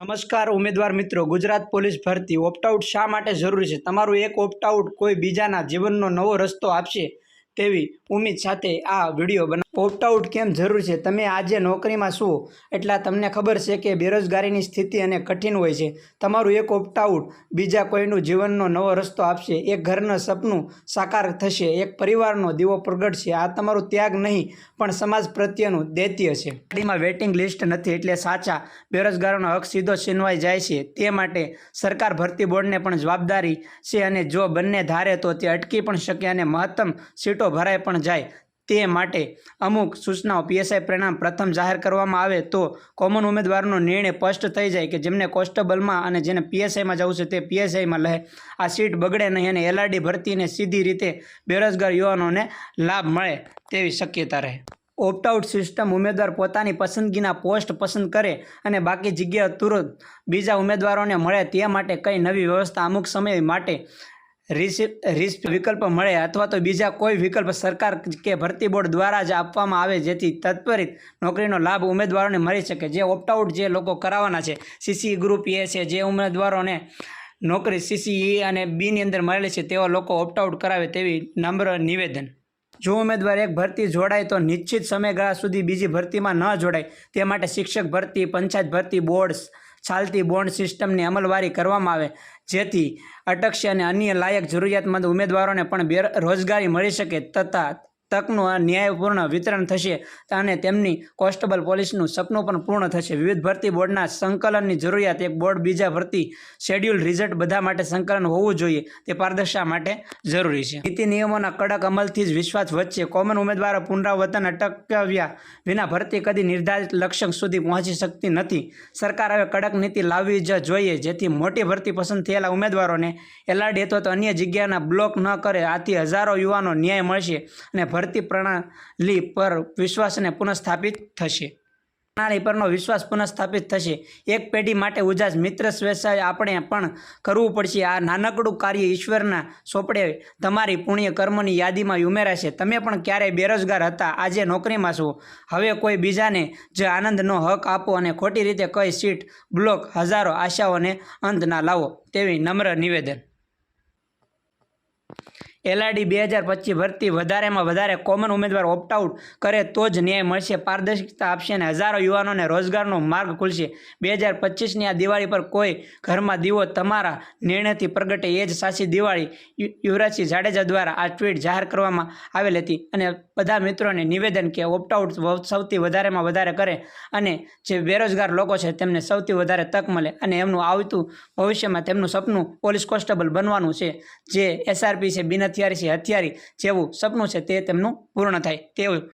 નમસ્કાર ઉમેદવાર મિત્રો, ગુજરાત પોલીસ ભરતી ઓપ્ટઆઉટ શા માટે જરૂરી છે? તમારું એક ઓપ્ટઆઉટ કોઈ બીજાના જીવનનો નવો રસ્તો આપશે તેવી ઉમ્મીદ સાથે આ વિડીયો બના. ઓપ્ટઆઉટ કેમ જરૂરી છે? તમે આજે નોકરીમાં છો એટલે તમને ખબર છે કે બેરોજગારીની સ્થિતિ અને કઠિન હોય છે. તમારું એક ઓપ્ટઆઉટ બીજા કોઈનું જીવનનો નવો રસ્તો આપશે, એક ઘરનું સપનું સાકાર થશે, એક પરિવારનો દીવો પ્રગટશે. આ તમારું ત્યાગ નહીં પણ સમાજ પ્રત્યેનું દૈત્ય છે. ગાડીમાં વેઇટિંગ લિસ્ટ નથી એટલે સાચા બેરોજગારોનો હક સીધો છીનવાઈ જાય છે. તે માટે સરકાર ભરતી બોર્ડને પણ જવાબદારી છે અને જો બંને ધારે તો તે અટકી પણ શકે અને મહત્તમ સીટો ભરાઈ પણ જાય. તે માટે અમુક સૂચનાઓ પીએસઆઈ પરિણામ પ્રથમ જાહેર કરવામાં આવે તો કોમન ઉમેદવારોનો નિર્ણય સ્પષ્ટ થઈ જાય કે જેમને કોન્સ્ટેબલમાં અને જેને પીએસઆઈમાં જવું છે તે પીએસઆઈમાં લે. આ સીટ બગડે નહીં અને એલઆરડી ભરતીને સીધી રીતે બેરોજગાર યુવાનોને લાભ મળે તેવી શક્યતા રહે. ઓપ્ટઆઉટ સિસ્ટમ ઉમેદવાર પોતાની પસંદગીના પોસ્ટ પસંદ કરે અને બાકી જગ્યા તુરંત બીજા ઉમેદવારોને મળે તે માટે કઈ નવી વ્યવસ્થા અમુક સમય માટે રિસ્ક વિકલ્પ મળે અથવા તો બીજા કોઈ વિકલ્પ સરકાર કે ભરતી બોર્ડ દ્વારા જ આપવામાં આવે જેથી તત્પરિત નોકરીનો લાભ ઉમેદવારોને મળી શકે. જે ઓપ્ટઆઉટ જે લોકો કરાવવાના છે સીસી ગ્રુપ એ છે, જે ઉમેદવારોને નોકરી સીસી એ અને બીની અંદર મળેલી છે તેવા લોકો ઓપ્ટઆઉટ કરાવે તેવી નમ્ર નિવેદન. જો ઉમેદવાર એક ભરતી જોડાય તો નિશ્ચિત સમયગાળા સુધી બીજી ભરતીમાં ન જોડાય તે માટે શિક્ષક ભરતી, પંચાયત ભરતી બોર્ડ ચાલતી બોન્ડ સિસ્ટમની અમલવારી કરવામાં આવે જેથી અટકશે અને અન્ય લાયક જરૂરિયાતમંદ ઉમેદવારોને પણ રોજગારી મળી શકે તથા તકનું ન્યાયપૂર્ણ વિતરણ થશે અને તેમની કોન્સ્ટેબલ પોલીસનું સપનું પણ પૂર્ણ થશે. વિવિધ ભરતી બોર્ડના સંકલનની જરૂરિયાત. એક બોર્ડ બીજા ભરતી શેડ્યુલ રિઝલ્ટ બધા માટે સંકલન હોવું જોઈએ તે પારદર્શિતા માટે જરૂરી છે. નીતિ નિયમોના કડક અમલથી જ વિશ્વાસ વધશે. કોમન ઉમેદવારો પુનરાવર્તન અટકાવ્યા વિના ભરતી કદી નિર્ધારિત લક્ષ્ય સુધી પહોંચી શકતી નથી. સરકાર હવે કડક નીતિ લાવવી જ જોઈએ જેથી મોટી ભરતી પસંદ થયેલા ઉમેદવારોને એલઆરડી અથવા તો અન્ય જગ્યાના બ્લોક ન કરે. આથી હજારો યુવાનો ન્યાય મળશે અને ભરતી પ્રણાલી પર વિશ્વાસ અને પુનઃસ્થાપિત થશે. પ્રણાલી પરનો વિશ્વાસ પુનઃસ્થાપિત થશે. એક પેઢી માટે ઉજાસ મિત્ર સ્વેચ્છાએ આપણે પણ કરવું પડશે. આ નાનકડું કાર્ય ઈશ્વરના સોંપડે તમારી પુણ્ય કર્મોની યાદીમાં ઉમેરાશે. તમે પણ ક્યારેય બેરોજગાર હતા, આજે નોકરીમાં છો. હવે કોઈ બીજાને જ આનંદનો હક આપો અને ખોટી રીતે કઈ સીટ બ્લોક હજારો આશાઓને અંત ના લાવો તેવી નમ્ર નિવેદન. એલઆરડી 2025 ભરતી વધારેમાં વધારે કોમન ઉમેદવાર ઓપ્ટઆઉટ કરે તો જ ન્યાય મળશે, પારદર્શિતા આપશે અને હજારો યુવાનોને રોજગારનો માર્ગ ખુલશે. 2025ની આ દિવાળી પર કોઈ ઘરમાં દીવો તમારા નિર્ણયથી પ્રગટે એ જ સાચી દિવાળી. યુવરાજસિંહ જાડેજા દ્વારા આ ટ્વીટ જાહેર કરવામાં આવેલ હતી અને બધા મિત્રોને નિવેદન કે ઓપ્ટઆઉટ સૌથી વધારેમાં વધારે કરે અને જે બેરોજગાર લોકો છે તેમને સૌથી વધારે તક મળે અને એમનું આવતું ભવિષ્યમાં તેમનું સપનું પોલીસ કોન્સ્ટેબલ બનવાનું છે. જે એસઆરપી છે, બિન હથિયારી છે, હથિયારી જેવું સપનું છે તે તેમનું પૂર્ણ થાય તેવું